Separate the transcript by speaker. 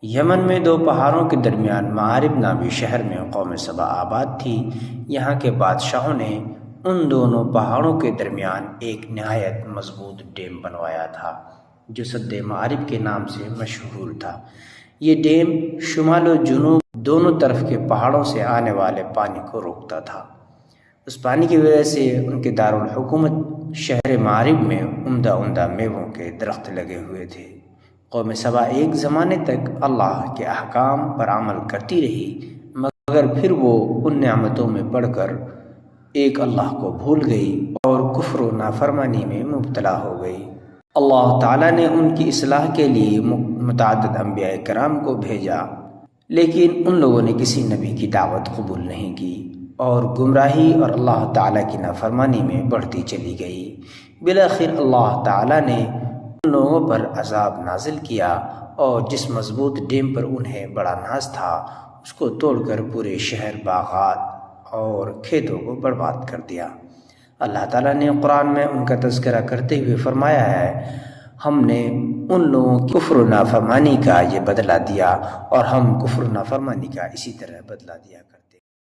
Speaker 1: یمن میں دو پہاڑوں کے درمیان معارب نامی شہر میں قوم سبا آباد تھی۔ یہاں کے بادشاہوں نے ان دونوں پہاڑوں کے درمیان ایک نہایت مضبوط ڈیم بنوایا تھا جو سد معارب کے نام سے مشہور تھا۔ یہ ڈیم شمال و جنوب دونوں طرف کے پہاڑوں سے آنے والے پانی کو روکتا تھا۔ اس پانی کی وجہ سے ان کے دارالحکومت شہر معارب میں عمدہ عمدہ میووں کے درخت لگے ہوئے تھے۔ قوم سبا ایک زمانے تک اللہ کے احکام پر عمل کرتی رہی، مگر پھر وہ ان نعمتوں میں پڑ کر ایک اللہ کو بھول گئی اور کفر و نافرمانی میں مبتلا ہو گئی۔ اللہ تعالیٰ نے ان کی اصلاح کے لیے متعدد انبیاء کرام کو بھیجا، لیکن ان لوگوں نے کسی نبی کی دعوت قبول نہیں کی اور گمراہی اور اللہ تعالیٰ کی نافرمانی میں بڑھتی چلی گئی۔ بالآخر اللہ تعالیٰ نے ان لوگوں پر عذاب نازل کیا اور جس مضبوط ڈیم پر انہیں بڑا ناز تھا اس کو توڑ کر پورے شہر، باغات اور کھیتوں کو برباد کر دیا۔ اللہ تعالیٰ نے قرآن میں ان کا تذکرہ کرتے ہوئے فرمایا ہے، ہم نے ان لوگوں کی کفر و نافرمانی کا یہ بدلہ دیا اور ہم کفر و نافرمانی کا اسی طرح بدلہ دیا کرتے ہیں۔